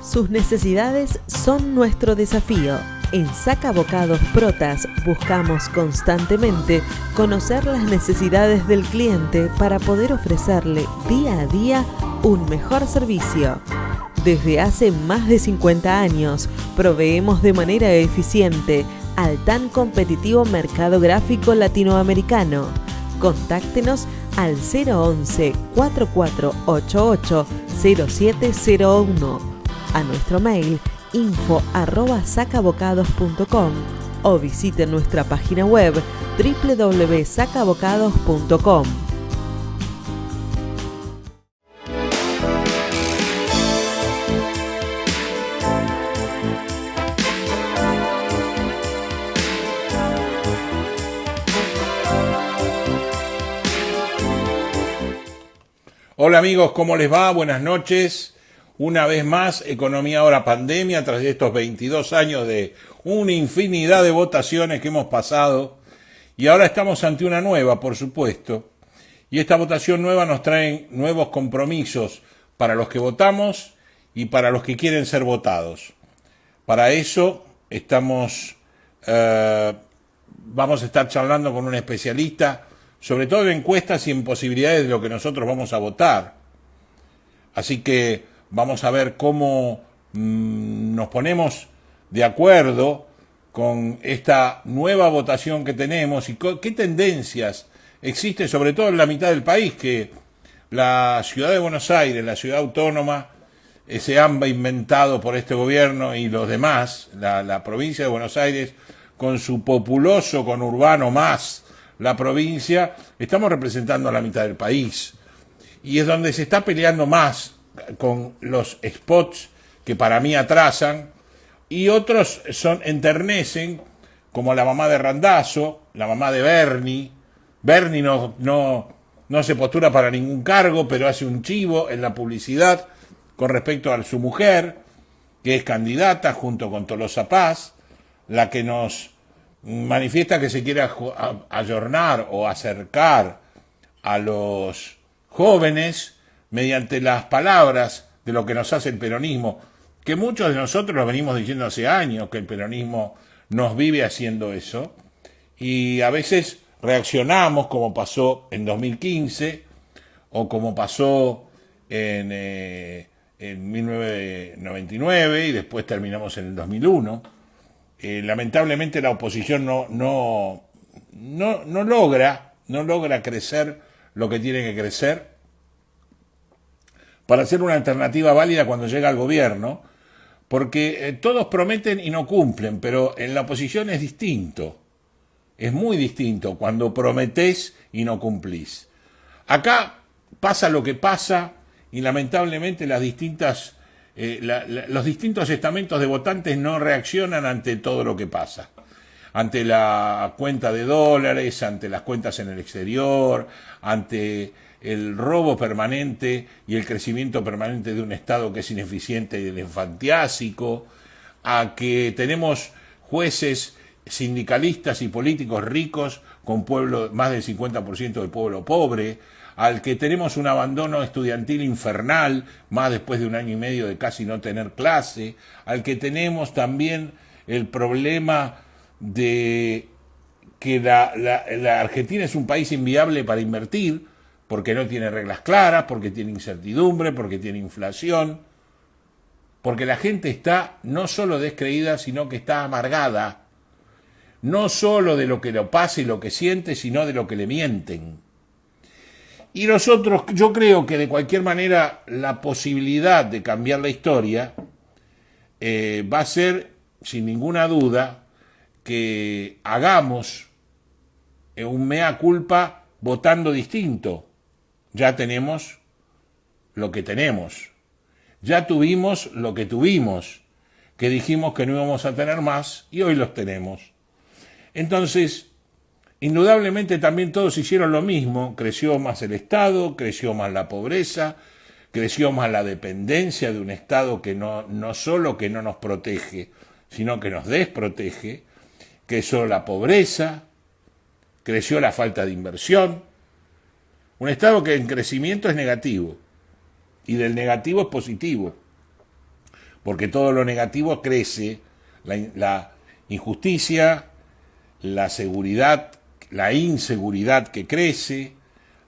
Sus necesidades son nuestro desafío. En Sacabocados Protas buscamos constantemente conocer las necesidades del cliente para poder ofrecerle día a día un mejor servicio. Desde hace más de 50 años proveemos de manera eficiente al tan competitivo mercado gráfico latinoamericano. Contáctenos al 011 4488 0701, a nuestro mail info@sacabocados.com o visite nuestra página web www.sacabocados.com. Hola amigos, ¿cómo les va? Buenas noches. Una vez más, Economía Ahora Pandemia, tras estos 22 años de una infinidad de votaciones que hemos pasado. Y ahora estamos ante una nueva, por supuesto. Y esta votación nueva nos trae nuevos compromisos para los que votamos y para los que quieren ser votados. Para eso vamos a estar charlando con un especialista, sobre todo en encuestas y en posibilidades de lo que nosotros vamos a votar. Así que vamos a ver cómo nos ponemos de acuerdo con esta nueva votación que tenemos y qué tendencias existen, sobre todo en la mitad del país, que la ciudad de Buenos Aires, la ciudad autónoma, ese AMBA inventado por este gobierno y los demás, la provincia de Buenos Aires, con su populoso conurbano más la provincia, estamos representando a la mitad del país. Y es donde se está peleando más con los spots que para mí atrasan, y otros enternecen, como la mamá de Randazzo, la mamá de Bernie. Bernie no se postura para ningún cargo, pero hace un chivo en la publicidad con respecto a su mujer, que es candidata junto con Tolosa Paz, la que nos manifiesta que se quiere ayornar o acercar a los jóvenes mediante las palabras de lo que nos hace el peronismo, que muchos de nosotros lo venimos diciendo hace años, que el peronismo nos vive haciendo eso, y a veces reaccionamos como pasó en 2015 o como pasó en 1999 y después terminamos en el 2001. Lamentablemente la oposición no logra crecer lo que tiene que crecer para ser una alternativa válida cuando llega al gobierno, porque todos prometen y no cumplen, pero en la oposición es distinto, es muy distinto cuando prometés y no cumplís. Acá pasa lo que pasa y lamentablemente los distintos estamentos de votantes no reaccionan ante todo lo que pasa, ante la cuenta de dólares, ante las cuentas en el exterior, ante el robo permanente y el crecimiento permanente de un Estado que es ineficiente y elefantiásico, a que tenemos jueces sindicalistas y políticos ricos con más del 50% del pueblo pobre, al que tenemos un abandono estudiantil infernal, más después de un año y medio de casi no tener clase, al que tenemos también el problema de que la Argentina es un país inviable para invertir, porque no tiene reglas claras, porque tiene incertidumbre, porque tiene inflación, porque la gente está no solo descreída, sino que está amargada, no solo de lo que le pasa y lo que siente, sino de lo que le mienten. Y nosotros, yo creo que de cualquier manera la posibilidad de cambiar la historia va a ser, sin ninguna duda, que hagamos un mea culpa votando distinto. Ya tenemos lo que tenemos. Ya tuvimos lo que tuvimos, que dijimos que no íbamos a tener más y hoy los tenemos. Entonces, indudablemente también todos hicieron lo mismo, creció más el Estado, creció más la pobreza, creció más la dependencia de un Estado que no solo que no nos protege, sino que nos desprotege, creció la pobreza, creció la falta de inversión, un Estado que en crecimiento es negativo y del negativo es positivo. porque todo lo negativo crece, la injusticia, la seguridad, la inseguridad que crece,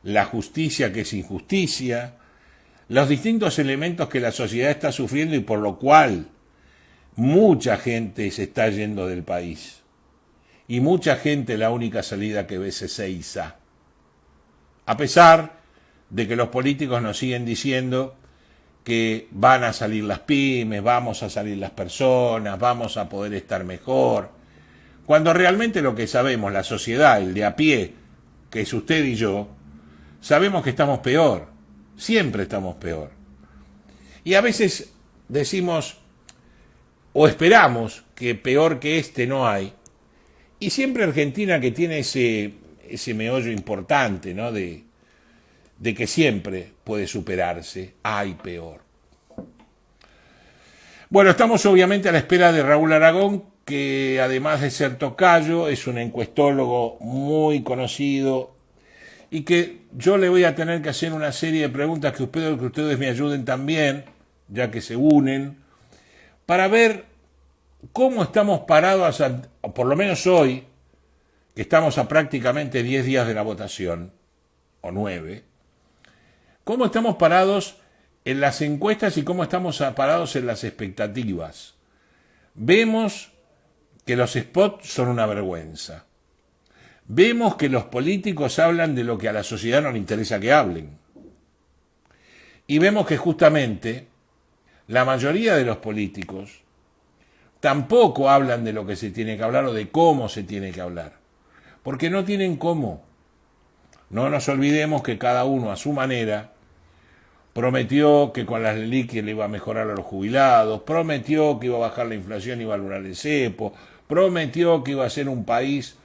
la justicia que es injusticia, los distintos elementos que la sociedad está sufriendo y por lo cual mucha gente se está yendo del país. Y mucha gente la única salida que ve es Ezeiza. A pesar de que los políticos nos siguen diciendo que van a salir las pymes, vamos a salir las personas, vamos a poder estar mejor, cuando realmente lo que sabemos, la sociedad, el de a pie, que es usted y yo, sabemos que estamos peor, siempre estamos peor. Y a veces decimos, o esperamos que peor que este no hay, y siempre Argentina, que tiene ese meollo importante, ¿no?, de que siempre puede superarse, hay peor. Bueno, estamos obviamente a la espera de Raúl Aragón, que además de ser tocayo, es un encuestólogo muy conocido, y que yo le voy a tener que hacer una serie de preguntas que espero que ustedes me ayuden también, ya que se unen, para ver cómo estamos parados, por lo menos hoy, que estamos a prácticamente 10 días de la votación, o 9, cómo estamos parados en las encuestas y cómo estamos parados en las expectativas. Vemos que los spots son una vergüenza. Vemos que los políticos hablan de lo que a la sociedad no le interesa que hablen. Y vemos que justamente la mayoría de los políticos tampoco hablan de lo que se tiene que hablar o de cómo se tiene que hablar. Porque no tienen cómo. No nos olvidemos que cada uno a su manera prometió que con las líquidas le iba a mejorar a los jubilados, prometió que iba a bajar la inflación y iba a lograr el cepo, prometió que iba a ser un país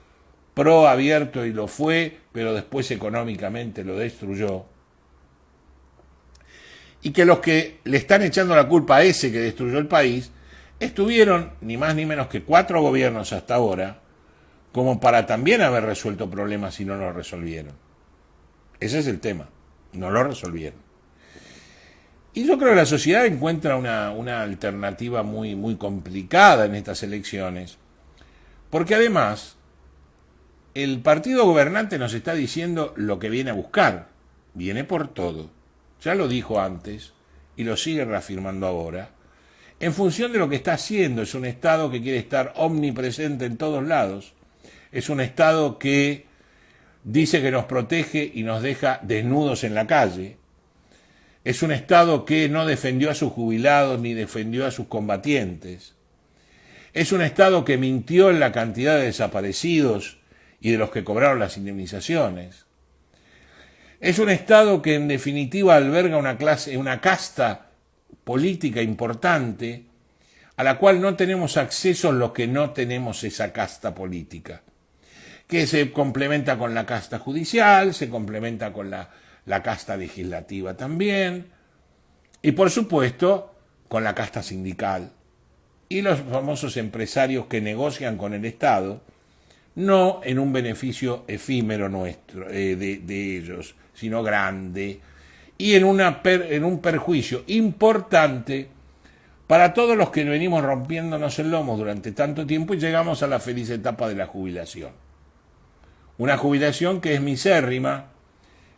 pro abierto y lo fue, pero después económicamente lo destruyó. Y que los que le están echando la culpa a ese que destruyó el país, estuvieron ni más ni menos que 4 gobiernos hasta ahora, como para también haber resuelto problemas y no lo resolvieron. Ese es el tema, no lo resolvieron. Y yo creo que la sociedad encuentra una alternativa muy, muy complicada en estas elecciones, porque además el partido gobernante nos está diciendo lo que viene a buscar, viene por todo. Ya lo dijo antes y lo sigue reafirmando ahora. En función de lo que está haciendo, es un Estado que quiere estar omnipresente en todos lados, es un Estado que dice que nos protege y nos deja desnudos en la calle, es un Estado que no defendió a sus jubilados ni defendió a sus combatientes, es un Estado que mintió en la cantidad de desaparecidos y de los que cobraron las indemnizaciones. Es un Estado que en definitiva alberga una casta política importante a la cual no tenemos acceso los que no tenemos esa casta política, que se complementa con la casta judicial, se complementa con la casta legislativa también, y por supuesto con la casta sindical y los famosos empresarios que negocian con el Estado, no en un beneficio efímero nuestro, de ellos, sino grande, y en un perjuicio importante para todos los que venimos rompiéndonos el lomo durante tanto tiempo y llegamos a la feliz etapa de la jubilación. Una jubilación que es misérrima,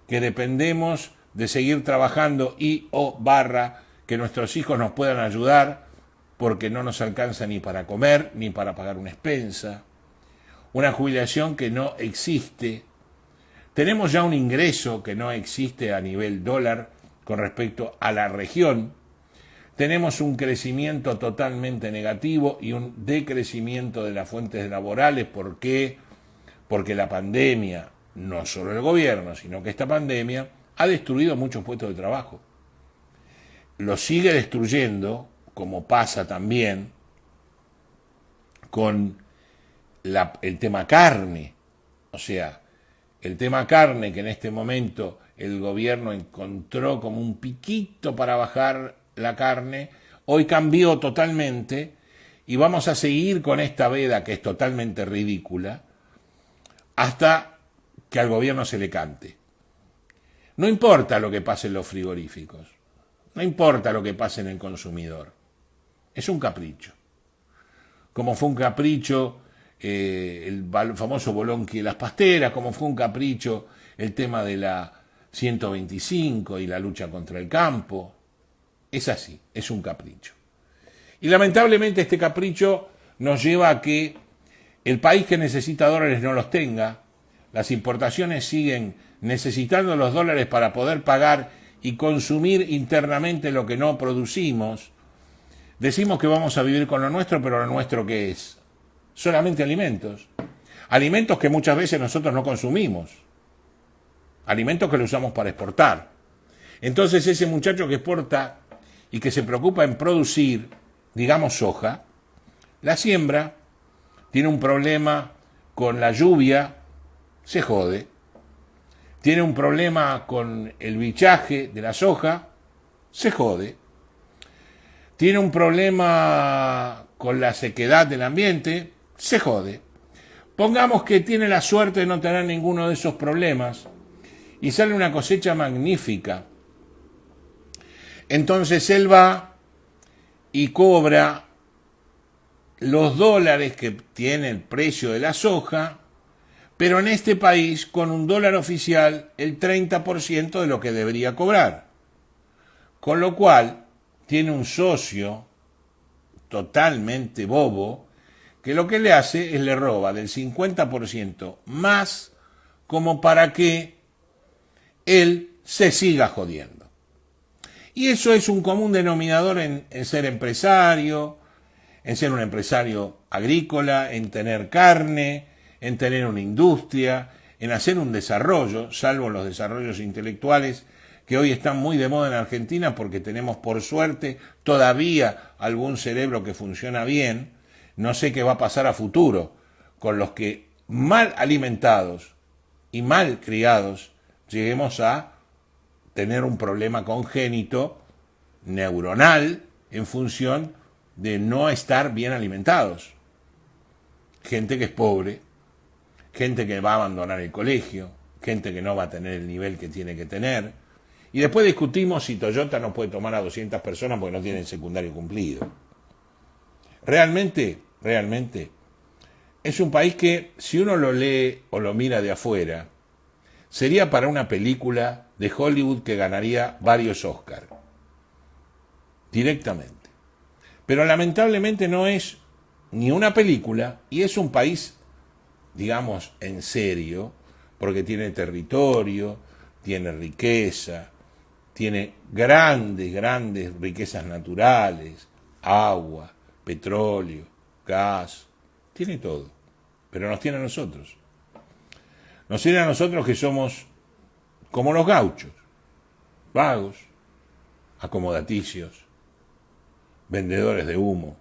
que dependemos de seguir trabajando que nuestros hijos nos puedan ayudar porque no nos alcanza ni para comer ni para pagar una expensa. Una jubilación que no existe. Tenemos ya un ingreso que no existe a nivel dólar con respecto a la región. Tenemos un crecimiento totalmente negativo y un decrecimiento de las fuentes laborales. ¿Por qué? Porque la pandemia, no solo el gobierno, sino que esta pandemia ha destruido muchos puestos de trabajo. Lo sigue destruyendo, como pasa también con el tema carne. O sea, el tema carne que en este momento el gobierno encontró como un piquito para bajar la carne, hoy cambió totalmente y vamos a seguir con esta veda que es totalmente ridícula hasta que al gobierno se le cante. No importa lo que pase en los frigoríficos, no importa lo que pase en el consumidor. Es un capricho. Como fue un capricho el famoso bolonqui de las pasteras, como fue un capricho el tema de la 125 y la lucha contra el campo. Es así, es un capricho. Y lamentablemente este capricho nos lleva a que el país que necesita dólares no los tenga, las importaciones siguen necesitando los dólares para poder pagar y consumir internamente lo que no producimos. Decimos que vamos a vivir con lo nuestro, pero lo nuestro ¿qué es? Solamente alimentos. Alimentos que muchas veces nosotros no consumimos. Alimentos que lo usamos para exportar. Entonces ese muchacho que exporta y que se preocupa en producir, digamos soja, la siembra, tiene un problema con la lluvia, se jode. Tiene un problema con el bichaje de la soja, se jode. Tiene un problema con la sequedad del ambiente, se jode. Pongamos que tiene la suerte de no tener ninguno de esos problemas y sale una cosecha magnífica. Entonces él va y cobra los dólares que tiene el precio de la soja, pero en este país con un dólar oficial el 30% de lo que debería cobrar. Con lo cual tiene un socio totalmente bobo que lo que le hace es le roba del 50% más como para que él se siga jodiendo. Y eso es un común denominador en ser empresario, en ser un empresario agrícola, en tener carne, en tener una industria, en hacer un desarrollo, salvo los desarrollos intelectuales que hoy están muy de moda en Argentina porque tenemos por suerte todavía algún cerebro que funciona bien. No sé qué va a pasar a futuro con los que mal alimentados y mal criados lleguemos a tener un problema congénito neuronal en función de no estar bien alimentados. Gente que es pobre, gente que va a abandonar el colegio, gente que no va a tener el nivel que tiene que tener. Y después discutimos si Toyota no puede tomar a 200 personas porque no tiene el secundario cumplido. Realmente, es un país que, si uno lo lee o lo mira de afuera, sería para una película de Hollywood que ganaría varios Oscars. Directamente. Pero lamentablemente no es ni una película y es un país, digamos, en serio, porque tiene territorio, tiene riqueza, tiene grandes riquezas naturales, agua, petróleo, gas, tiene todo, pero nos tiene a nosotros. Nos tiene a nosotros que somos como los gauchos, vagos, acomodaticios, vendedores de humo,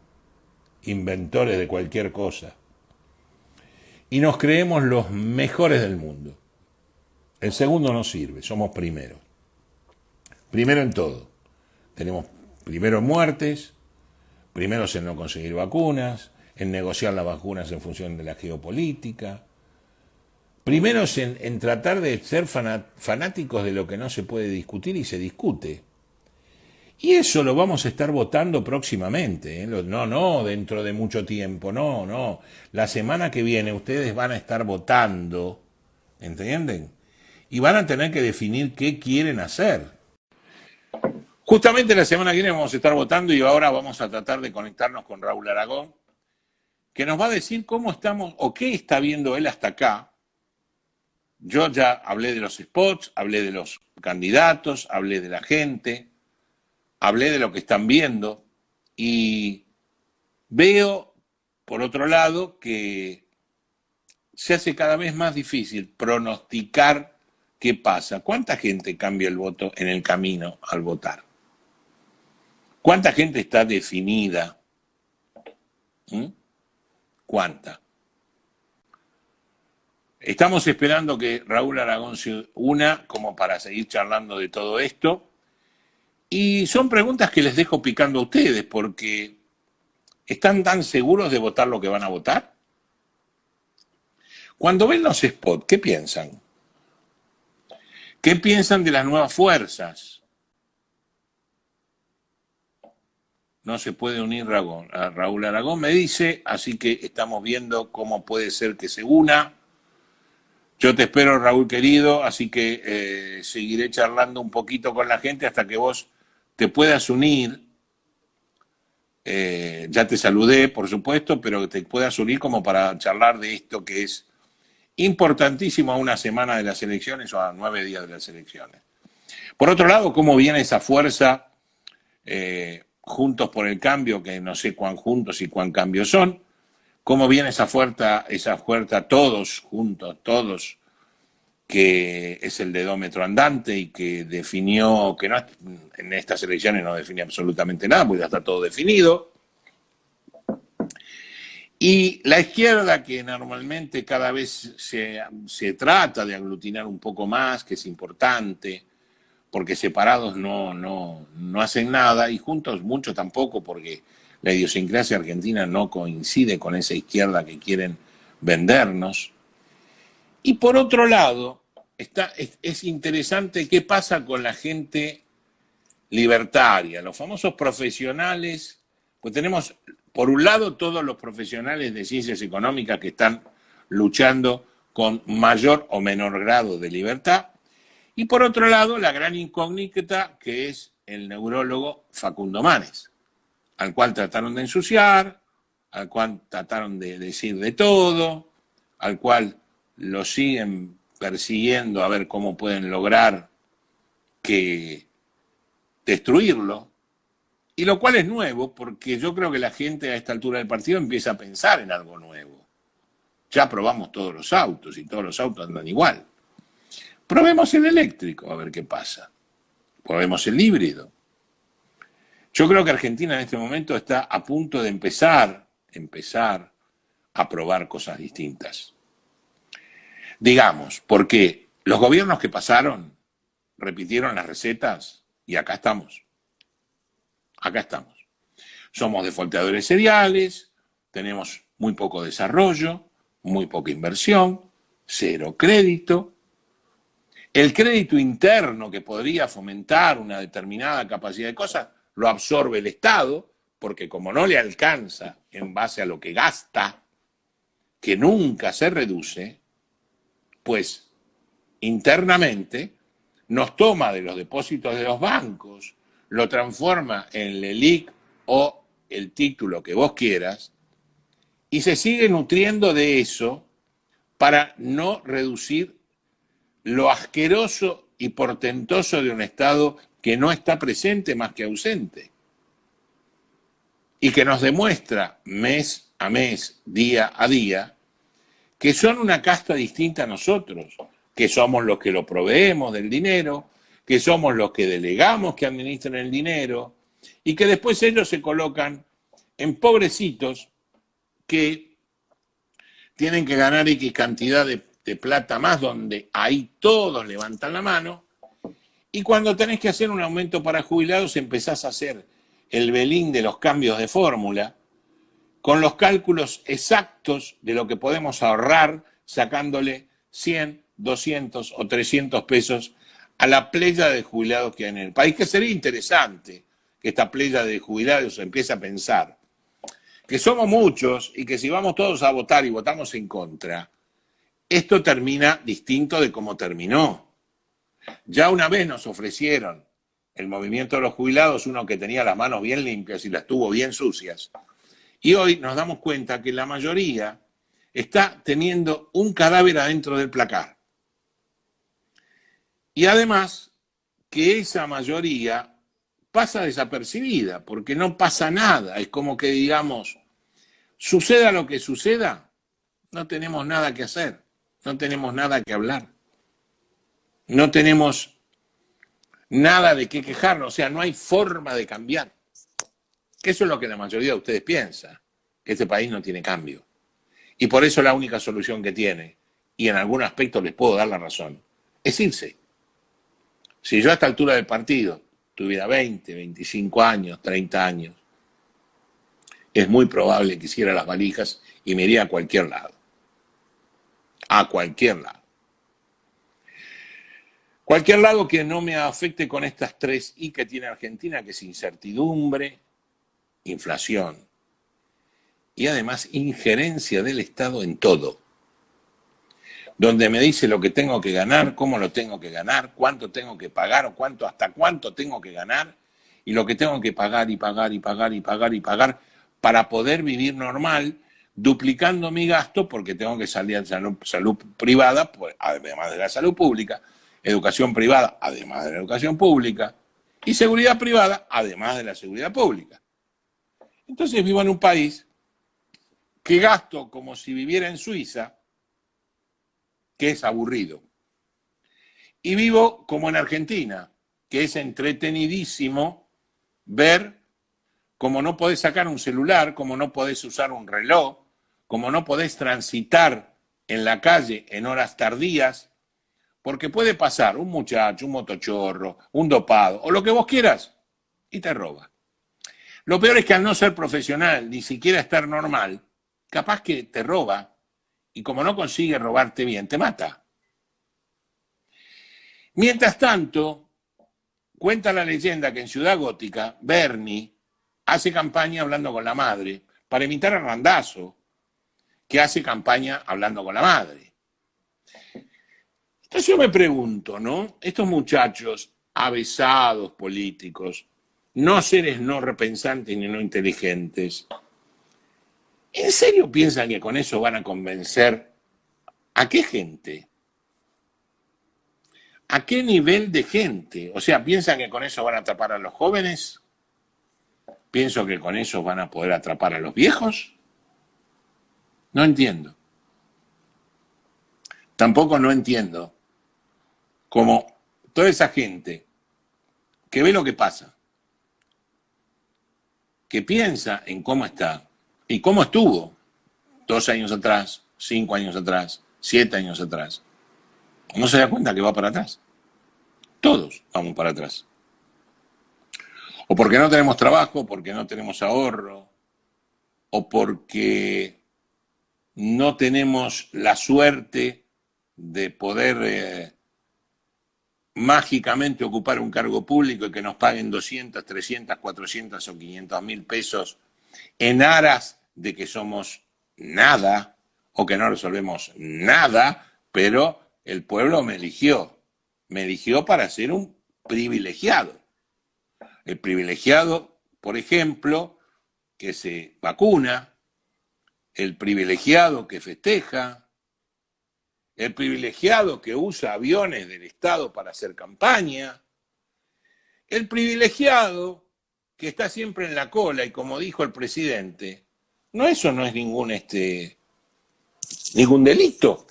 inventores de cualquier cosa, y nos creemos los mejores del mundo. El segundo no sirve, somos primeros. Primero en todo. Tenemos primero en muertes, primeros en no conseguir vacunas, en negociar las vacunas en función de la geopolítica, primeros en tratar de ser fanáticos de lo que no se puede discutir y se discute. Y eso lo vamos a estar votando próximamente, ¿eh? No, dentro de mucho tiempo, no. La semana que viene ustedes van a estar votando, ¿entienden? Y van a tener que definir qué quieren hacer. Justamente la semana que viene vamos a estar votando y ahora vamos a tratar de conectarnos con Raúl Aragón, que nos va a decir cómo estamos o qué está viendo él hasta acá. Yo ya hablé de los spots, hablé de los candidatos, hablé de la gente, hablé de lo que están viendo y veo, por otro lado, que se hace cada vez más difícil pronosticar qué pasa. ¿Cuánta gente cambia el voto en el camino al votar? ¿Cuánta gente está definida? ¿Cuánta? Estamos esperando que Raúl Aragón se una como para seguir charlando de todo esto. Y son preguntas que les dejo picando a ustedes, porque ¿están tan seguros de votar lo que van a votar? Cuando ven los spots, ¿qué piensan? ¿Qué piensan de las nuevas fuerzas? no se puede unir a Raúl Aragón, me dice, así que estamos viendo cómo puede ser que se una. Yo te espero, Raúl querido, así que seguiré charlando un poquito con la gente hasta que vos te puedas unir. Ya te saludé, por supuesto, pero que te puedas unir como para charlar de esto que es importantísimo a una semana de las elecciones o a 9 días de las elecciones. Por otro lado, ¿cómo viene esa fuerza Juntos por el Cambio, que no sé cuán juntos y cuán cambios son? ¿Cómo viene esa fuerza todos juntos, todos, que es el dedómetro andante y que definió, que no, en estas elecciones no define absolutamente nada, porque ya está todo definido? Y la izquierda, que normalmente cada vez se trata de aglutinar un poco más, que es importante, porque separados no hacen nada, y juntos mucho tampoco, porque la idiosincrasia argentina no coincide con esa izquierda que quieren vendernos. Y por otro lado, es interesante qué pasa con la gente libertaria, los famosos profesionales. Pues tenemos, por un lado, todos los profesionales de ciencias económicas que están luchando con mayor o menor grado de libertad, y por otro lado, la gran incógnita que es el neurólogo Facundo Manes, al cual trataron de ensuciar, al cual trataron de decir de todo, al cual lo siguen persiguiendo a ver cómo pueden lograr que destruirlo, y lo cual es nuevo, porque yo creo que la gente a esta altura del partido empieza a pensar en algo nuevo. Ya probamos todos los autos y todos los autos andan igual. Probemos el eléctrico, a ver qué pasa. Probemos el híbrido. Yo creo que Argentina en este momento está a punto de empezar a probar cosas distintas. Digamos, porque los gobiernos que pasaron repitieron las recetas y acá estamos. Acá estamos. Somos defolteadores seriales, tenemos muy poco desarrollo, muy poca inversión, cero crédito. El crédito interno que podría fomentar una determinada capacidad de cosas lo absorbe el Estado, porque como no le alcanza en base a lo que gasta, que nunca se reduce, pues internamente nos toma de los depósitos de los bancos, lo transforma en LELIQ o el título que vos quieras, y se sigue nutriendo de eso para no reducir lo asqueroso y portentoso de un Estado que no está presente más que ausente, y que nos demuestra mes a mes, día a día, que son una casta distinta a nosotros, que somos los que lo proveemos del dinero, que somos los que delegamos que administren el dinero, y que después ellos se colocan en pobrecitos que tienen que ganar X cantidad de plata más, donde ahí todos levantan la mano, y cuando tenés que hacer un aumento para jubilados empezás a hacer el belín de los cambios de fórmula, con los cálculos exactos de lo que podemos ahorrar sacándole 100, 200 o 300 pesos a la playa de jubilados que hay en el país, que sería interesante que esta playa de jubilados empiece a pensar que somos muchos y que si vamos todos a votar y votamos en contra, esto termina distinto de cómo terminó. Ya una vez nos ofrecieron el movimiento de los jubilados, uno que tenía las manos bien limpias y las tuvo bien sucias. Y hoy nos damos cuenta que la mayoría está teniendo un cadáver adentro del placar. Y además que esa mayoría pasa desapercibida, porque no pasa nada. Es como que digamos, suceda lo que suceda, no tenemos nada que hacer. No tenemos nada que hablar. No tenemos nada de qué quejarnos. O sea, no hay forma de cambiar. Que eso es lo que la mayoría de ustedes piensa, que este país no tiene cambio. Y por eso la única solución que tiene, y en algún aspecto les puedo dar la razón, es irse. Si yo a esta altura del partido tuviera 20, 25 años, 30 años, es muy probable que hiciera las valijas y me iría a cualquier lado. A cualquier lado. Cualquier lado que no me afecte con estas 3 I que tiene Argentina, que es incertidumbre, inflación y además injerencia del Estado en todo, donde me dice lo que tengo que ganar, cómo lo tengo que ganar, cuánto tengo que pagar o hasta cuánto tengo que ganar y lo que tengo que pagar y pagar y pagar y pagar y pagar para poder vivir normal, duplicando mi gasto porque tengo que salir a salud privada, pues, además de la salud pública, educación privada, además de la educación pública, y seguridad privada, además de la seguridad pública. Entonces vivo en un país que gasto como si viviera en Suiza, que es aburrido. Y vivo como en Argentina, que es entretenidísimo ver cómo no podés sacar un celular, cómo no podés usar un reloj, cómo no podés transitar en la calle en horas tardías, porque puede pasar un muchacho, un motochorro, un dopado, o lo que vos quieras, y te roba. Lo peor es que al no ser profesional, ni siquiera estar normal, capaz que te roba, y como no consigue robarte bien, te mata. Mientras tanto, cuenta la leyenda que en Ciudad Gótica, Bernie hace campaña hablando con la madre, para imitar a Randazzo, que hace campaña hablando con la madre. Entonces yo me pregunto, ¿no? Estos muchachos avesados políticos, no seres no repensantes ni no inteligentes, ¿en serio piensan que con eso van a convencer a qué gente? ¿A qué nivel de gente? O sea, ¿piensan que con eso van a atrapar a los jóvenes? ¿Pienso que con eso van a poder atrapar a los viejos? No entiendo. Tampoco no entiendo cómo toda esa gente que ve lo que pasa, que piensa en cómo está y cómo estuvo 2 años atrás, 5 años atrás, 7 años atrás, no se da cuenta que va para atrás. Todos vamos para atrás. O porque no tenemos trabajo, porque no tenemos ahorro, o porque no tenemos la suerte de poder mágicamente ocupar un cargo público y que nos paguen 200, 300, 400 o 500 mil pesos en aras de que somos nada o que no resolvemos nada, pero el pueblo me eligió para ser un privilegiado. El privilegiado, por ejemplo, que se vacuna, el privilegiado que festeja, el privilegiado que usa aviones del Estado para hacer campaña, el privilegiado que está siempre en la cola y como dijo el presidente, eso no es ningún delito,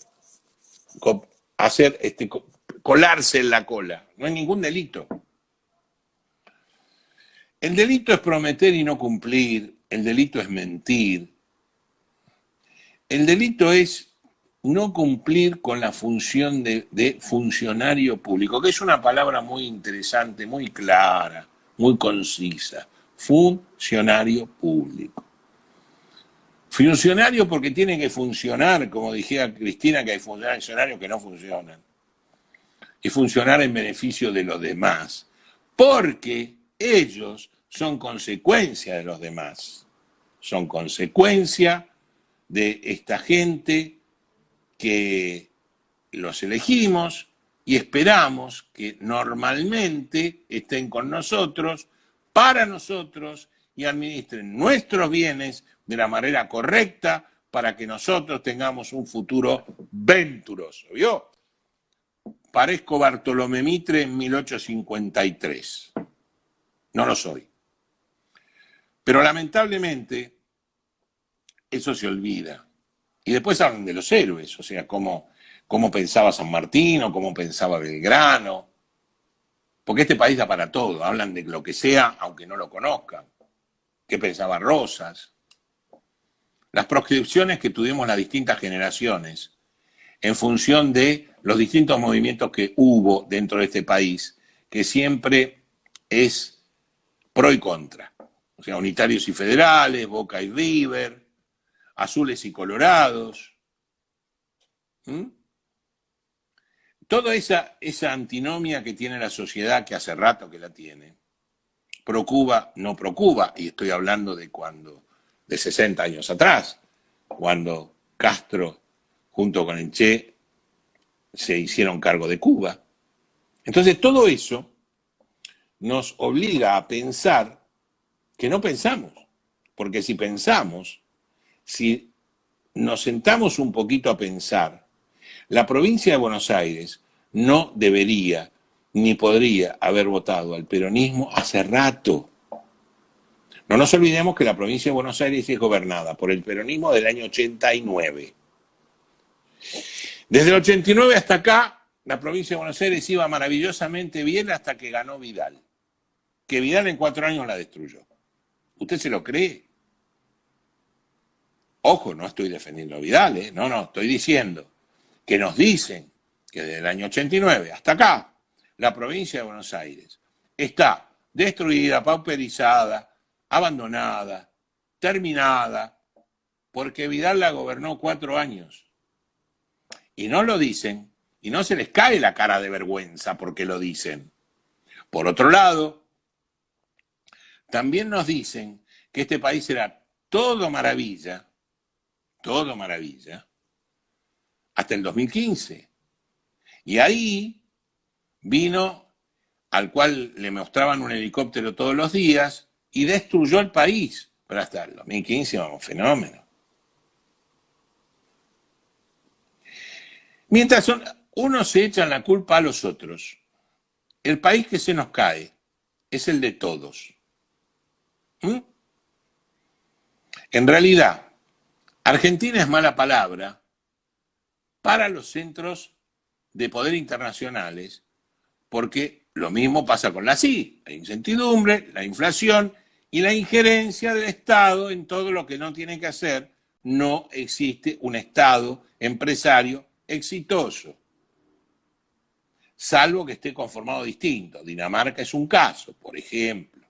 colarse en la cola, no es ningún delito. El delito es prometer y no cumplir, el delito es mentir, el delito es no cumplir con la función de funcionario público, que es una palabra muy interesante, muy clara, muy concisa. Funcionario público. Funcionario porque tiene que funcionar, como dijera Cristina, que hay funcionarios que no funcionan. Y funcionar en beneficio de los demás. Porque ellos son consecuencia de los demás. Son consecuencia de esta gente que los elegimos y esperamos que normalmente estén con nosotros, para nosotros y administren nuestros bienes de la manera correcta para que nosotros tengamos un futuro venturoso. ¿Vio? Parezco Bartolomé Mitre en 1853. No lo soy. Pero lamentablemente eso se olvida. Y después hablan de los héroes, o sea, cómo pensaba San Martín o cómo pensaba Belgrano. Porque este país da para todo, hablan de lo que sea, aunque no lo conozcan. ¿Qué pensaba Rosas? Las proscripciones que tuvimos las distintas generaciones en función de los distintos movimientos que hubo dentro de este país, que siempre es pro y contra. O sea, unitarios y federales, Boca y River, azules y colorados. Toda esa antinomia que tiene la sociedad, que hace rato que la tiene, pro Cuba, no pro Cuba, y estoy hablando de 60 años atrás, cuando Castro junto con el Che se hicieron cargo de Cuba. Entonces todo eso nos obliga a pensar que no pensamos, porque si pensamos, si nos sentamos un poquito a pensar, la provincia de Buenos Aires no debería ni podría haber votado al peronismo hace rato. No nos olvidemos que la provincia de Buenos Aires es gobernada por el peronismo del año 89. Desde el 89 hasta acá, la provincia de Buenos Aires iba maravillosamente bien hasta que ganó Vidal. Que Vidal en 4 años la destruyó. ¿Usted se lo cree? Ojo, no estoy defendiendo a Vidal, ¿eh? No, estoy diciendo que nos dicen que desde el año 89 hasta acá, la provincia de Buenos Aires está destruida, pauperizada, abandonada, terminada, porque Vidal la gobernó 4 años. Y no lo dicen, y no se les cae la cara de vergüenza porque lo dicen. Por otro lado, también nos dicen que este país era todo maravilla, hasta el 2015. Y ahí vino al cual le mostraban un helicóptero todos los días y destruyó el país. Pero hasta el 2015 era un fenómeno. Mientras unos se echan la culpa a los otros, el país que se nos cae es el de todos. En realidad, Argentina es mala palabra para los centros de poder internacionales, porque lo mismo pasa con la CIE, la incertidumbre, la inflación y la injerencia del Estado en todo lo que no tiene que hacer. No existe un Estado empresario exitoso, salvo que esté conformado distinto. Dinamarca es un caso, por ejemplo.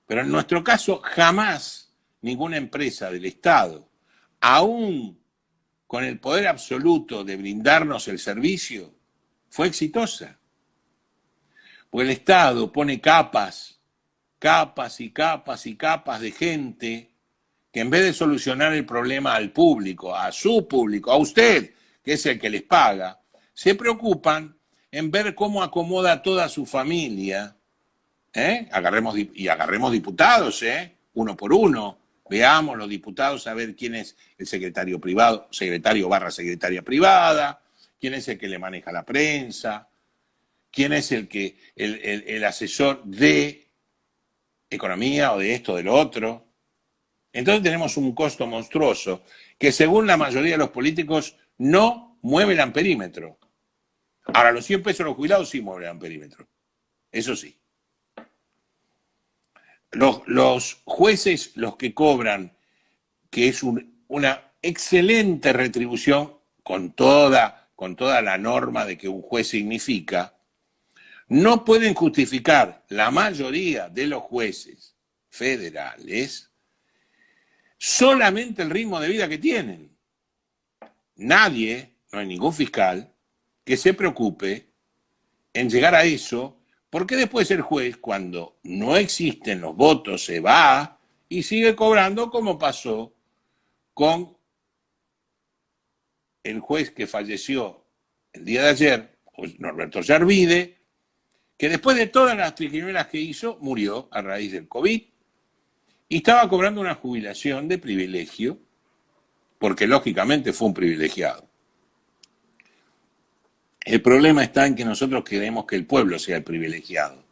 Pero en nuestro caso jamás ninguna empresa del Estado, aún con el poder absoluto de brindarnos el servicio, fue exitosa. Porque el Estado pone capas y capas de gente que en vez de solucionar el problema al público, a su público, a usted, que es el que les paga, se preocupan en ver cómo acomoda a toda su familia. Agarremos diputados, uno por uno. Veamos los diputados a ver quién es el secretario privado, secretaria privada, quién es el que le maneja la prensa, quién es el asesor de economía o de esto o del otro. Entonces tenemos un costo monstruoso que según la mayoría de los políticos no mueve el amperímetro. Ahora, los 100 pesos de los jubilados sí mueven el amperímetro. Eso sí. Los jueces, los que cobran, que es una excelente retribución con toda la norma de que un juez significa, no pueden justificar la mayoría de los jueces federales solamente el ritmo de vida que tienen. Nadie, no hay ningún fiscal, que se preocupe en llegar a eso, porque después el juez, cuando no existen los votos, se va y sigue cobrando como pasó con el juez que falleció el día de ayer, Norberto Yarvide, que después de todas las triquiñuelas que hizo, murió a raíz del COVID y estaba cobrando una jubilación de privilegio, porque lógicamente fue un privilegiado. El problema está en que nosotros queremos que el pueblo sea el privilegiado.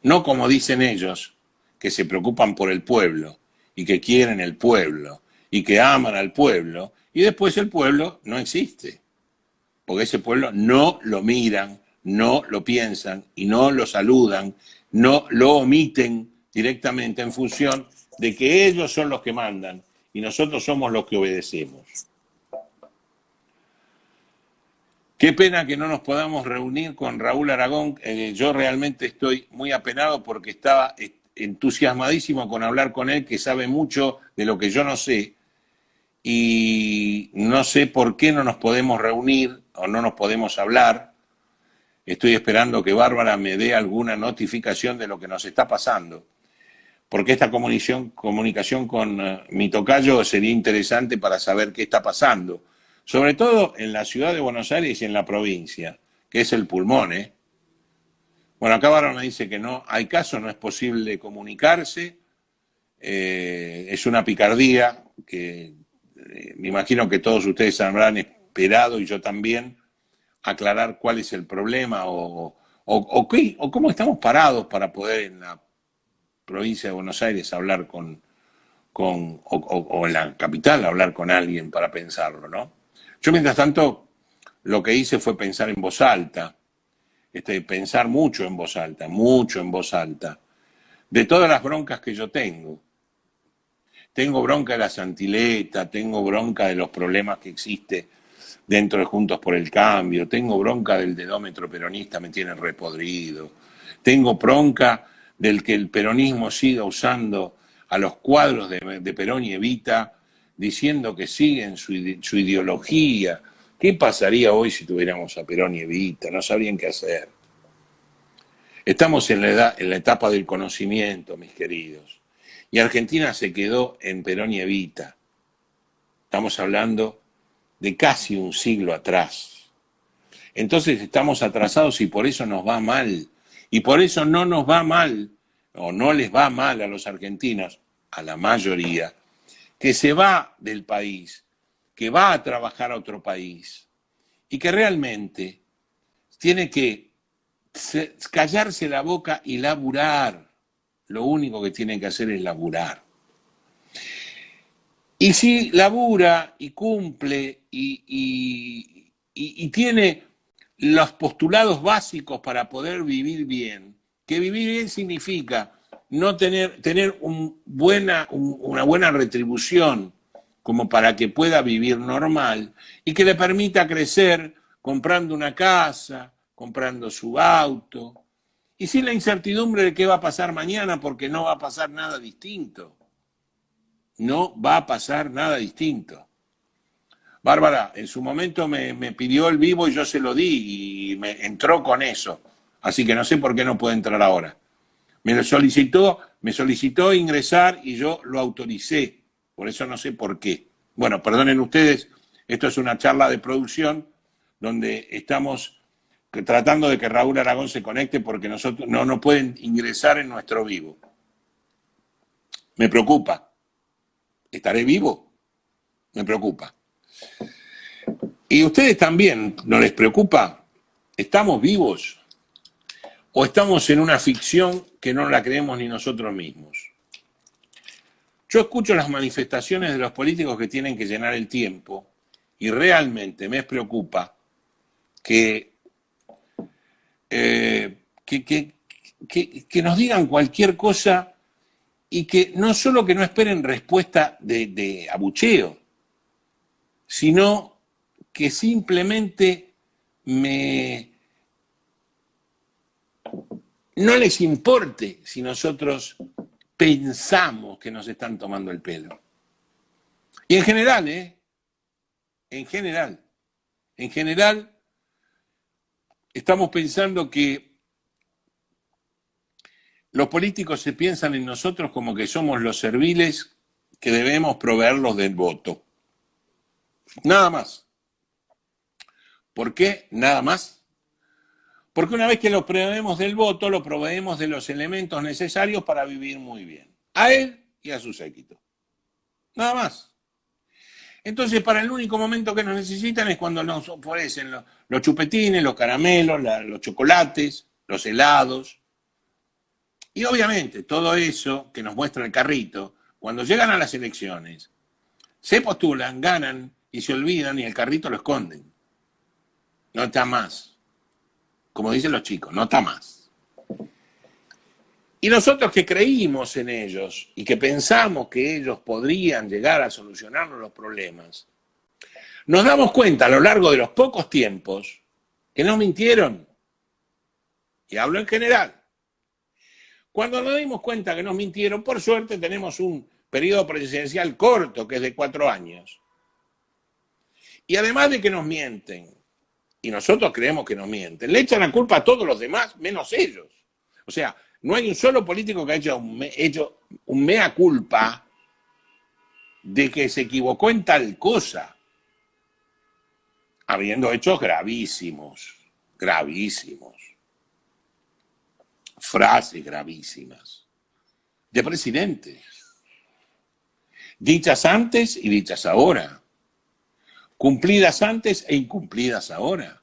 No como dicen ellos, que se preocupan por el pueblo y que quieren el pueblo y que aman al pueblo, y después el pueblo no existe. Porque ese pueblo no lo miran, no lo piensan y no lo saludan, no lo omiten directamente en función de que ellos son los que mandan y nosotros somos los que obedecemos. Qué pena que no nos podamos reunir con Raúl Aragón. Yo realmente estoy muy apenado porque estaba entusiasmadísimo con hablar con él, que sabe mucho de lo que yo no sé. Y no sé por qué no nos podemos reunir o no nos podemos hablar. estoy esperando que Bárbara me dé alguna notificación de lo que nos está pasando, porque esta comunicación con mi tocayo sería interesante para saber qué está pasando, sobre todo en la ciudad de Buenos Aires y en la provincia, que es el pulmón, ¿eh? Bueno, acá Bárbara me dice que no hay caso, no es posible comunicarse, es una picardía que me imagino que todos ustedes habrán esperado, y yo también, aclarar cuál es el problema o cómo estamos parados para poder en la provincia de Buenos Aires hablar o en la capital hablar con alguien para pensarlo, ¿no? Yo, mientras tanto, lo que hice fue pensar en voz alta, pensar mucho en voz alta, de todas las broncas que yo tengo. Tengo bronca de la Santileta, tengo bronca de los problemas que existe dentro de Juntos por el Cambio, tengo bronca del dedómetro peronista, me tiene repodrido, tengo bronca del que el peronismo siga usando a los cuadros de Perón y Evita, diciendo que siguen su ideología. ¿Qué pasaría hoy si tuviéramos a Perón y Evita? No sabrían qué hacer. Estamos en la etapa del conocimiento, mis queridos. Y Argentina se quedó en Perón y Evita. Estamos hablando de casi un siglo atrás. Entonces estamos atrasados y por eso nos va mal. Y por eso no nos va mal, o no les va mal a los argentinos, a la mayoría, que se va del país, que va a trabajar a otro país y que realmente tiene que callarse la boca y laburar. Lo único que tiene que hacer es laburar. Y si labura y cumple y tiene los postulados básicos para poder vivir bien, que vivir bien significa no tener una buena retribución como para que pueda vivir normal y que le permita crecer comprando una casa, comprando su auto, y sin la incertidumbre de qué va a pasar mañana, porque no va a pasar nada distinto. No va a pasar nada distinto. Bárbara, en su momento me pidió el vivo y yo se lo di y me entró con eso. Así que no sé por qué no puede entrar ahora. Me solicitó ingresar y yo lo autoricé. Por eso no sé por qué. Bueno, perdonen ustedes, esto es una charla de producción donde estamos tratando de que Raúl Aragón se conecte porque nosotros no pueden ingresar en nuestro vivo. Me preocupa. ¿Estaré vivo? Me preocupa. ¿Y ustedes también no les preocupa? ¿Estamos vivos? ¿O estamos en una ficción que no la creemos ni nosotros mismos? Yo escucho las manifestaciones de los políticos que tienen que llenar el tiempo y realmente me preocupa que nos digan cualquier cosa y que no solo que no esperen respuesta de abucheo, sino que simplemente no les importe si nosotros pensamos que nos están tomando el pelo. Y en general, en general, estamos pensando que los políticos se piensan en nosotros como que somos los serviles que debemos proveerlos del voto. Nada más. ¿Por qué? Nada más. Porque una vez que lo proveemos del voto, lo proveemos de los elementos necesarios para vivir muy bien. A él y a su séquito. Nada más. Entonces, para el único momento que nos necesitan es cuando nos ofrecen los chupetines, los caramelos, los chocolates, los helados. Y obviamente todo eso que nos muestra el carrito, cuando llegan a las elecciones, se postulan, ganan y se olvidan y el carrito lo esconden. No está más. Como dicen los chicos, no está más. Y nosotros que creímos en ellos y que pensamos que ellos podrían llegar a solucionarnos los problemas, nos damos cuenta a lo largo de los pocos tiempos que nos mintieron. Y hablo en general. Cuando nos dimos cuenta que nos mintieron, por suerte tenemos un periodo presidencial corto, que es de 4 años. Y además de que nos mienten, y nosotros creemos que nos mienten, le echan la culpa a todos los demás, menos ellos. O sea, no hay un solo político que haya hecho un mea culpa de que se equivocó en tal cosa, habiendo hechos gravísimos, frases gravísimas de presidentes, dichas antes y dichas ahora, cumplidas antes e incumplidas ahora.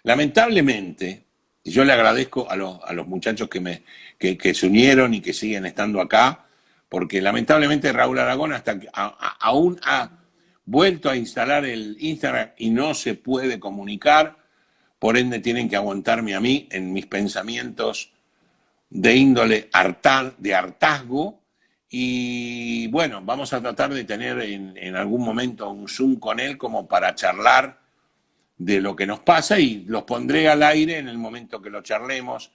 Lamentablemente, y yo le agradezco a los muchachos que se unieron y que siguen estando acá, porque lamentablemente Raúl Aragón aún ha vuelto a instalar el Instagram y no se puede comunicar, por ende tienen que aguantarme a mí en mis pensamientos de índole de hartazgo. Y bueno, vamos a tratar de tener en algún momento un Zoom con él como para charlar de lo que nos pasa, y los pondré al aire en el momento que lo charlemos.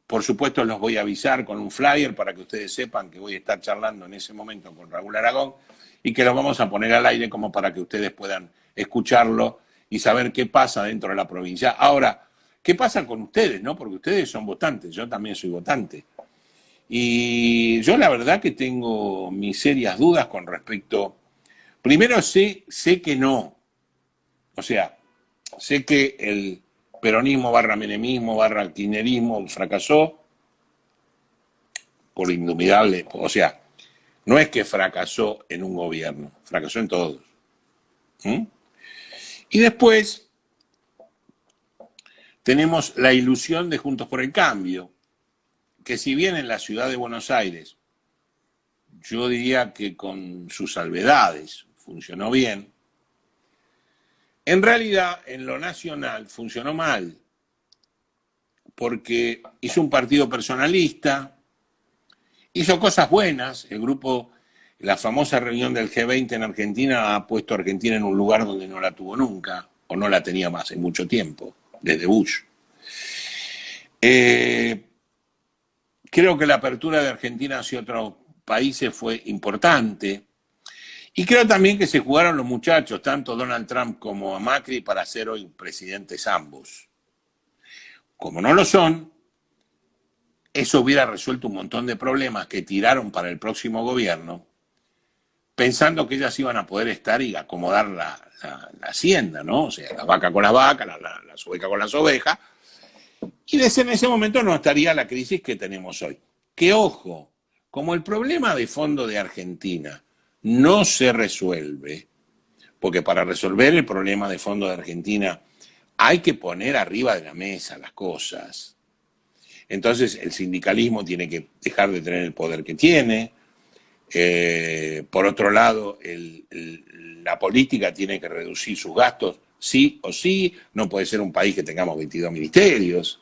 Por supuesto los voy a avisar con un flyer para que ustedes sepan que voy a estar charlando en ese momento con Raúl Aragón y que los vamos a poner al aire como para que ustedes puedan escucharlo y saber qué pasa dentro de la provincia. Ahora, ¿qué pasa con ustedes, no? Porque ustedes son votantes, yo también soy votante. Y yo la verdad que tengo mis serias dudas con respecto. Primero sé que no. O sea, sé que el peronismo / menemismo / kirchnerismo fracasó por indubitable. O sea, no es que fracasó en un gobierno, fracasó en todos. Y después tenemos la ilusión de Juntos por el Cambio, que si bien en la ciudad de Buenos Aires, yo diría que con sus salvedades funcionó bien, en realidad en lo nacional funcionó mal, porque hizo un partido personalista, hizo cosas buenas, la famosa reunión del G20 en Argentina ha puesto a Argentina en un lugar donde no la tuvo nunca, o no la tenía más en mucho tiempo, desde Bush. Creo que la apertura de Argentina hacia otros países fue importante. Y creo también que se jugaron los muchachos, tanto Donald Trump como a Macri, para ser hoy presidentes ambos. Como no lo son, eso hubiera resuelto un montón de problemas que tiraron para el próximo gobierno, pensando que ellas iban a poder estar y acomodar la hacienda, ¿no? O sea, la vaca con las vacas, las ovejas con las ovejas. Y en ese momento no estaría la crisis que tenemos hoy. Que ojo, como el problema de fondo de Argentina no se resuelve, porque para resolver el problema de fondo de Argentina hay que poner arriba de la mesa las cosas. Entonces el sindicalismo tiene que dejar de tener el poder que tiene. Por otro lado, la política tiene que reducir sus gastos, sí o sí. No puede ser un país que tengamos 22 ministerios.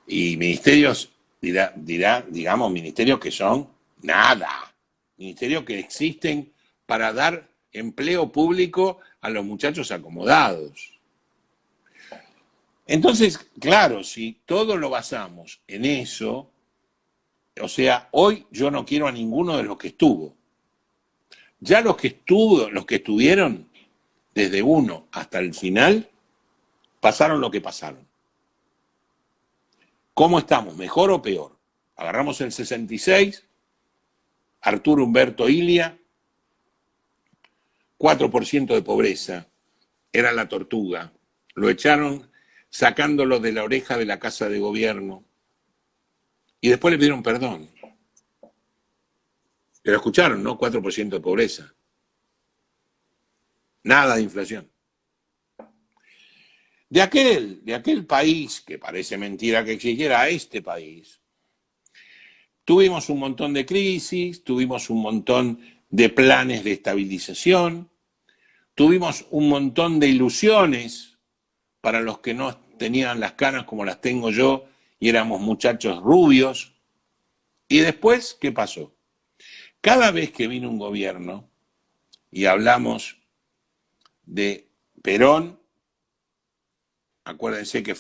Y ministerios, digamos, ministerios que son nada. Ministerios que existen para dar empleo público a los muchachos acomodados. Entonces, claro, si todo lo basamos en eso, o sea, hoy yo no quiero a ninguno de los que estuvo. Ya los que estuvieron desde uno hasta el final, pasaron lo que pasaron. ¿Cómo estamos? ¿Mejor o peor? Agarramos el 66, Arturo Humberto Illia, 4% de pobreza, era la tortuga. Lo echaron sacándolo de la oreja de la Casa de Gobierno y después le pidieron perdón. Pero escucharon, ¿no? 4% de pobreza. Nada de inflación. De aquel país, que parece mentira que existiera este país, tuvimos un montón de crisis, tuvimos un montón de planes de estabilización, tuvimos un montón de ilusiones para los que no tenían las canas como las tengo yo y éramos muchachos rubios. Y después, ¿qué pasó? Cada vez que vino un gobierno y hablamos de Perón, acuérdense que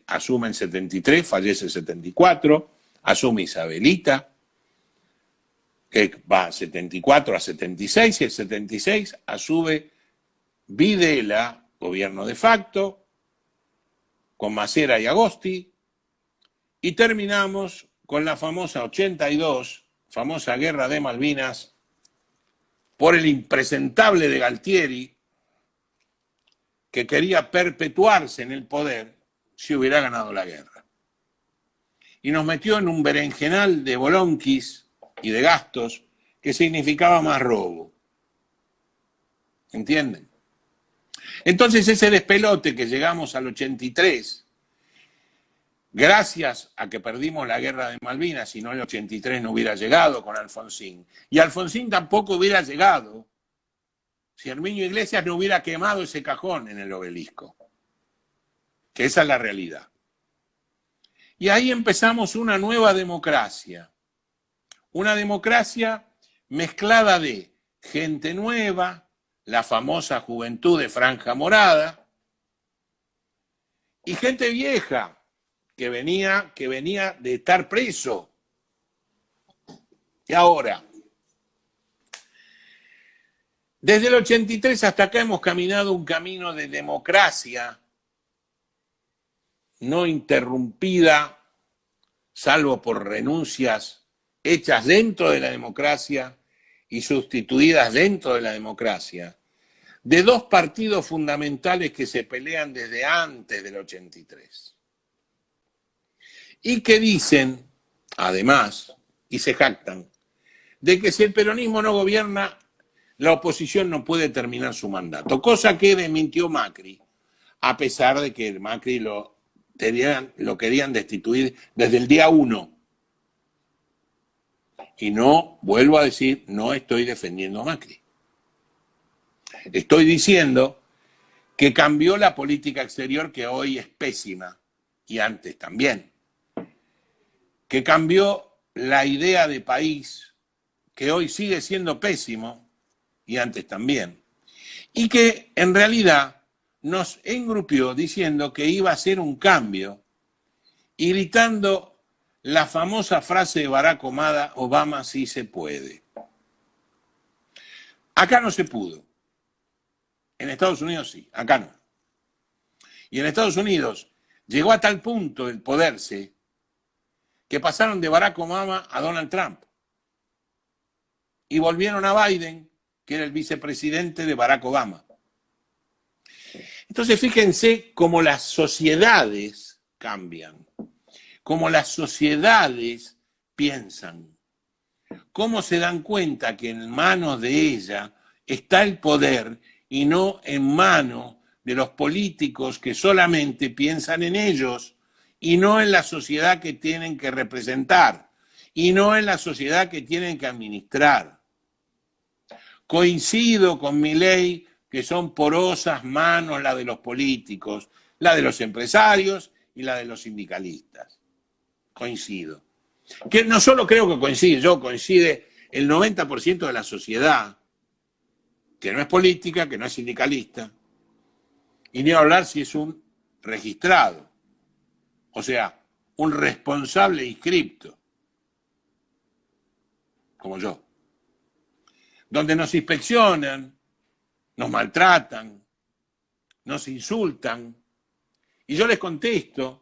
asume en 73, fallece en 74, asume Isabelita, que va 74 a 76, y el 76 asume Videla, gobierno de facto, con Macera y Agosti, y terminamos con la famosa 82, famosa guerra de Malvinas, por el impresentable de Galtieri, que quería perpetuarse en el poder si hubiera ganado la guerra. Y nos metió en un berenjenal de bolonquis y de gastos que significaba más robo. ¿Entienden? Entonces ese despelote que llegamos al 83, gracias a que perdimos la guerra de Malvinas, si no el 83 no hubiera llegado con Alfonsín. Y Alfonsín tampoco hubiera llegado si Herminio Iglesias no hubiera quemado ese cajón en el Obelisco. Que esa es la realidad. Y ahí empezamos una nueva democracia. Una democracia mezclada de gente nueva, la famosa juventud de franja morada, y gente vieja que venía de estar preso. Y ahora, desde el 83 hasta acá hemos caminado un camino de democracia no interrumpida, salvo por renuncias hechas dentro de la democracia y sustituidas dentro de la democracia, de dos partidos fundamentales que se pelean desde antes del 83. Y que dicen, además, y se jactan, de que si el peronismo no gobierna, la oposición no puede terminar su mandato, cosa que desmintió Macri, a pesar de que Macri lo querían destituir desde el día 1. Y no, vuelvo a decir, no estoy defendiendo a Macri. Estoy diciendo que cambió la política exterior, que hoy es pésima, y antes también. Que cambió la idea de país, que hoy sigue siendo pésimo, y antes también. Y que en realidad nos engrupió diciendo que iba a ser un cambio y gritando la famosa frase de Barack Obama, sí se puede. Acá no se pudo. En Estados Unidos sí, acá no. Y en Estados Unidos llegó a tal punto el poderse que pasaron de Barack Obama a Donald Trump. Y volvieron a Biden, que era el vicepresidente de Barack Obama. Entonces fíjense cómo las sociedades cambian, cómo las sociedades piensan, cómo se dan cuenta que en manos de ella está el poder y no en manos de los políticos que solamente piensan en ellos y no en la sociedad que tienen que representar y no en la sociedad que tienen que administrar. Coincido con Milei que son porosas manos la de los políticos, la de los empresarios y la de los sindicalistas. Coincido. Que no solo creo que coincide el 90% de la sociedad, que no es política, que no es sindicalista, y ni hablar si es un registrado, o sea, un responsable inscripto, como yo, donde nos inspeccionan, nos maltratan, nos insultan, y yo les contesto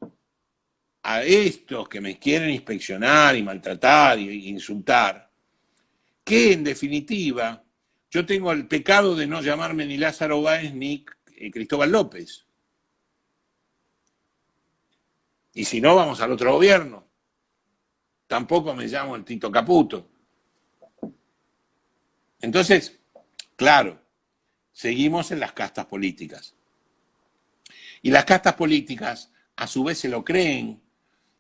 a estos que me quieren inspeccionar y maltratar y insultar, que en definitiva yo tengo el pecado de no llamarme ni Lázaro Báez ni Cristóbal López. Y si no, vamos al otro gobierno. Tampoco me llamo el Tito Caputo. Entonces, claro, seguimos en las castas políticas. Y las castas políticas a su vez se lo creen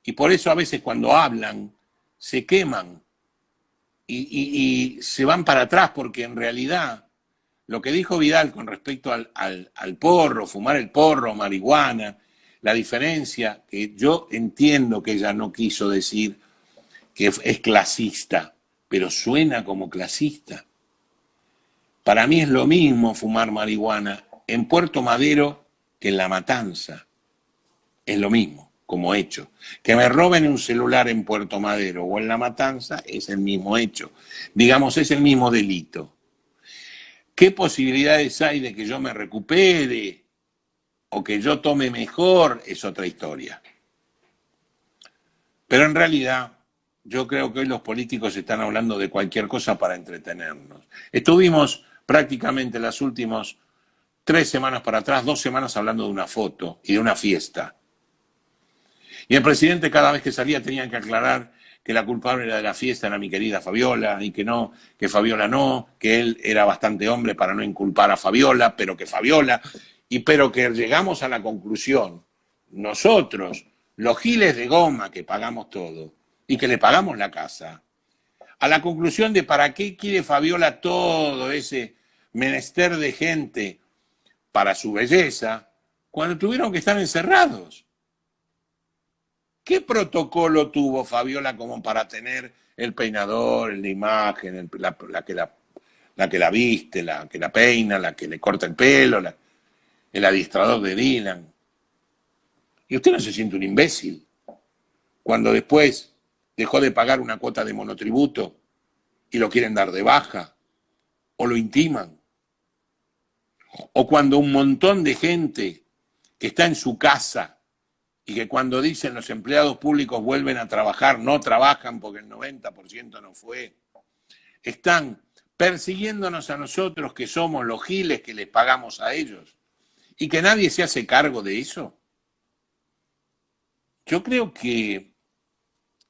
y por eso a veces cuando hablan se queman y se van para atrás porque en realidad lo que dijo Vidal con respecto al porro, fumar el porro, marihuana, la diferencia que yo entiendo que ella no quiso decir que es clasista, pero suena como clasista. Para mí es lo mismo fumar marihuana en Puerto Madero que en La Matanza. Es lo mismo, como hecho. Que me roben un celular en Puerto Madero o en La Matanza es el mismo hecho. Digamos, es el mismo delito. ¿Qué posibilidades hay de que yo me recupere o que yo tome mejor es otra historia. Pero en realidad, yo creo que hoy los políticos están hablando de cualquier cosa para entretenernos. Estuvimos prácticamente las últimas 3 semanas para atrás, 2 semanas hablando de una foto y de una fiesta. Y el presidente cada vez que salía tenía que aclarar que la culpable de la fiesta era mi querida Fabiola y que no, que Fabiola no, que él era bastante hombre para no inculpar a Fabiola, pero que Fabiola, pero que llegamos a la conclusión, nosotros, los giles de goma que pagamos todo y que le pagamos la casa, a la conclusión de para qué quiere Fabiola todo ese menester de gente para su belleza, cuando tuvieron que estar encerrados. ¿Qué protocolo tuvo Fabiola como para tener el peinador, el de imagen, la que la viste, la que la peina, la que le corta el pelo, el adiestrador de Dylan? Y usted no se siente un imbécil cuando después dejó de pagar una cuota de monotributo y lo quieren dar de baja o lo intiman. O cuando un montón de gente que está en su casa y que cuando dicen los empleados públicos vuelven a trabajar, no trabajan porque el 90% no fue, están persiguiéndonos a nosotros que somos los giles que les pagamos a ellos y que nadie se hace cargo de eso. Yo creo que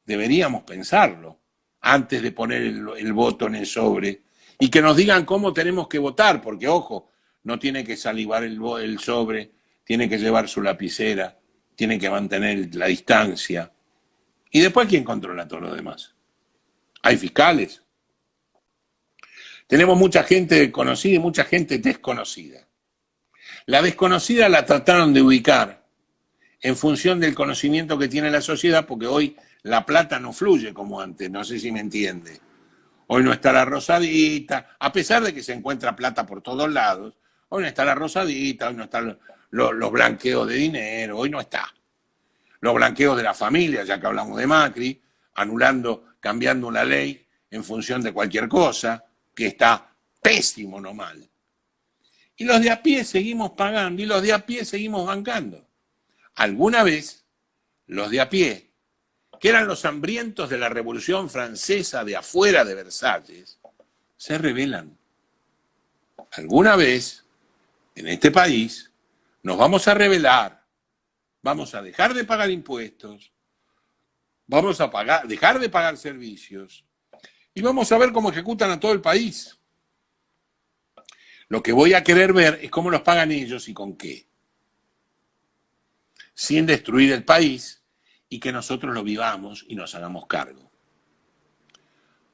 deberíamos pensarlo antes de poner el voto en el sobre y que nos digan cómo tenemos que votar, porque ojo, no tiene que salivar el sobre, tiene que llevar su lapicera, tiene que mantener la distancia. ¿Y después quién controla todo lo demás? Hay fiscales. Tenemos mucha gente conocida y mucha gente desconocida. La desconocida la trataron de ubicar en función del conocimiento que tiene la sociedad, porque hoy la plata no fluye como antes, no sé si me entiende. Hoy no está la rosadita, a pesar de que se encuentra plata por todos lados, hoy no está la rosadita, hoy no están los blanqueos de dinero, hoy no está. Los blanqueos de la familia, ya que hablamos de Macri, cambiando una ley en función de cualquier cosa, que está pésimo, no mal. Y los de a pie seguimos pagando y los de a pie seguimos bancando. Alguna vez, los de a pie, que eran los hambrientos de la Revolución Francesa de afuera de Versalles, se rebelan. Alguna vez, en este país, nos vamos a rebelar, vamos a dejar de pagar impuestos, vamos a dejar de pagar servicios y vamos a ver cómo ejecutan a todo el país. Lo que voy a querer ver es cómo los pagan ellos y con qué. Sin destruir el país y que nosotros lo vivamos y nos hagamos cargo.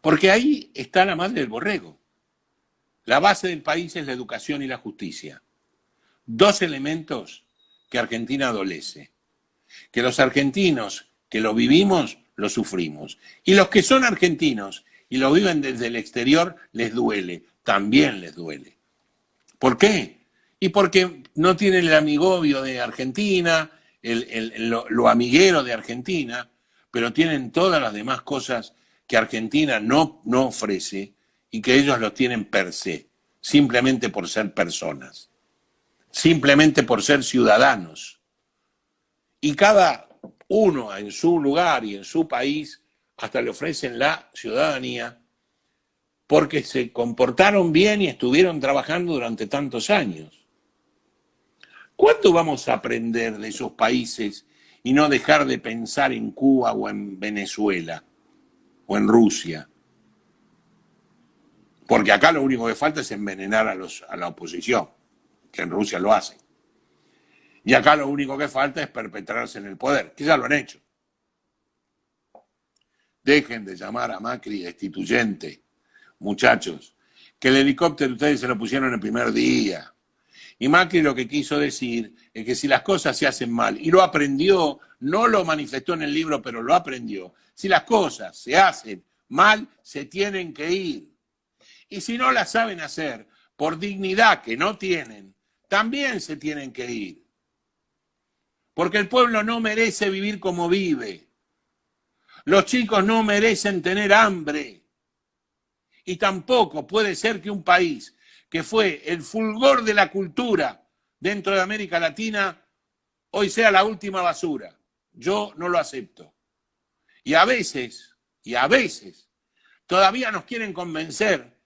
Porque ahí está la madre del borrego. La base del país es la educación y la justicia. 2 elementos que Argentina adolece. Que los argentinos que lo vivimos, lo sufrimos. Y los que son argentinos y lo viven desde el exterior, les duele. También les duele. ¿Por qué? Y porque no tienen el amigobio de Argentina, lo amiguero de Argentina, pero tienen todas las demás cosas que Argentina no ofrece y que ellos lo tienen per se, simplemente por ser personas, simplemente por ser ciudadanos. Y cada uno en su lugar y en su país hasta le ofrecen la ciudadanía porque se comportaron bien y estuvieron trabajando durante tantos años. ¿Cuánto vamos a aprender de esos países y no dejar de pensar en Cuba o en Venezuela o en Rusia? Porque acá lo único que falta es envenenar a la oposición, que en Rusia lo hacen. Y acá lo único que falta es perpetrarse en el poder, que ya lo han hecho. Dejen de llamar a Macri destituyente, muchachos, que el helicóptero ustedes se lo pusieron el primer día. Y Macri lo que quiso decir es que si las cosas se hacen mal, y lo aprendió, no lo manifestó en el libro, pero lo aprendió, si las cosas se hacen mal, se tienen que ir. Y si no las saben hacer, por dignidad que no tienen, también se tienen que ir. Porque el pueblo no merece vivir como vive. Los chicos no merecen tener hambre. Y tampoco puede ser que un país que fue el fulgor de la cultura dentro de América Latina hoy sea la última basura. Yo no lo acepto. Y a veces, todavía nos quieren convencer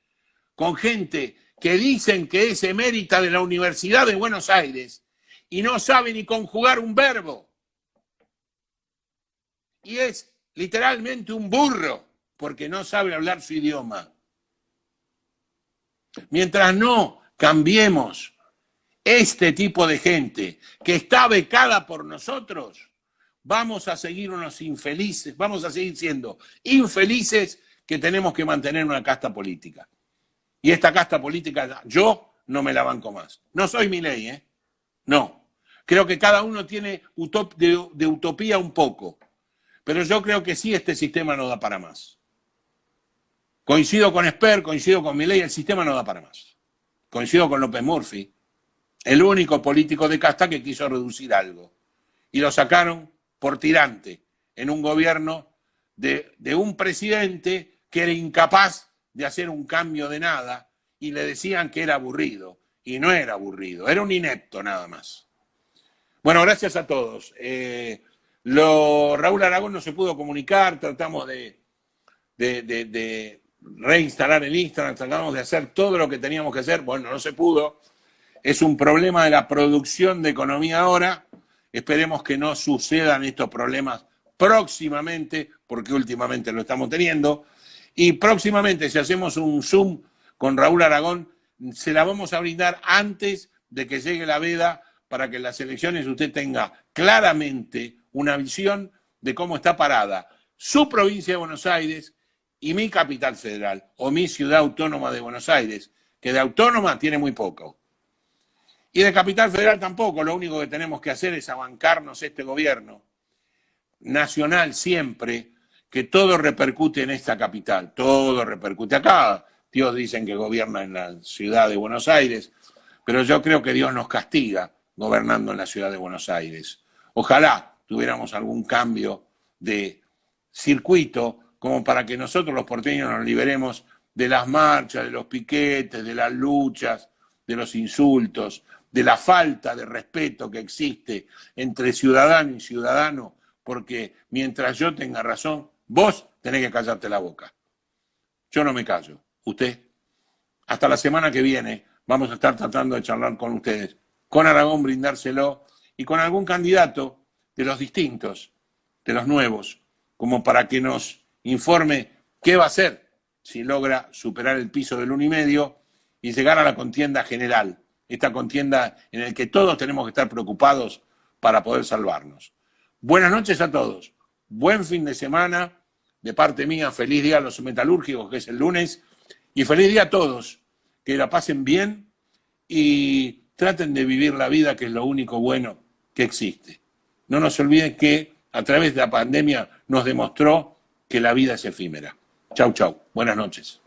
con gente que dicen que es emérita de la Universidad de Buenos Aires y no sabe ni conjugar un verbo. Y es literalmente un burro porque no sabe hablar su idioma. Mientras no cambiemos este tipo de gente que está becada por nosotros, vamos a seguir unos infelices, vamos a seguir siendo infelices que tenemos que mantener una casta política. Y esta casta política yo no me la banco más. No soy Milei, ¿eh? No. Creo que cada uno tiene de utopía un poco. Pero yo creo que sí este sistema no da para más. Coincido con Esper, coincido con Milei, el sistema no da para más. Coincido con López Murphy, el único político de casta que quiso reducir algo. Y lo sacaron por tirante en un gobierno de un presidente que era incapaz de hacer un cambio de nada y le decían que era aburrido. Y no era aburrido, era un inepto nada más. Bueno, gracias a todos. Raúl Aragón no se pudo comunicar, tratamos de reinstalar el Instagram, tratamos de hacer todo lo que teníamos que hacer, bueno, no se pudo. Es un problema de la producción de economía ahora. Esperemos que no sucedan estos problemas próximamente, porque últimamente lo estamos teniendo. Y próximamente, si hacemos un Zoom con Raúl Aragón, se la vamos a brindar antes de que llegue la veda para que en las elecciones usted tenga claramente una visión de cómo está parada su provincia de Buenos Aires y mi capital federal, o mi ciudad autónoma de Buenos Aires, que de autónoma tiene muy poco. Y de capital federal tampoco, lo único que tenemos que hacer es abancarnos este gobierno nacional siempre, que todo repercute en esta capital, todo repercute acá. Dios dicen que gobierna en la ciudad de Buenos Aires, pero yo creo que Dios nos castiga gobernando en la ciudad de Buenos Aires. Ojalá tuviéramos algún cambio de circuito como para que nosotros los porteños nos liberemos de las marchas, de los piquetes, de las luchas, de los insultos, de la falta de respeto que existe entre ciudadano y ciudadano, porque mientras yo tenga razón, vos tenés que callarte la boca. Yo no me callo. Usted, hasta la semana que viene, vamos a estar tratando de charlar con ustedes, con Aragón brindárselo y con algún candidato de los distintos, de los nuevos, como para que nos informe qué va a hacer si logra superar el piso del 1,5 y llegar a la contienda general, esta contienda en la que todos tenemos que estar preocupados para poder salvarnos. Buenas noches a todos, buen fin de semana, de parte mía, feliz día a los metalúrgicos, que es el lunes, y feliz día a todos, que la pasen bien y traten de vivir la vida, que es lo único bueno que existe. No nos olviden que a través de la pandemia nos demostró que la vida es efímera. Chau, chau. Buenas noches.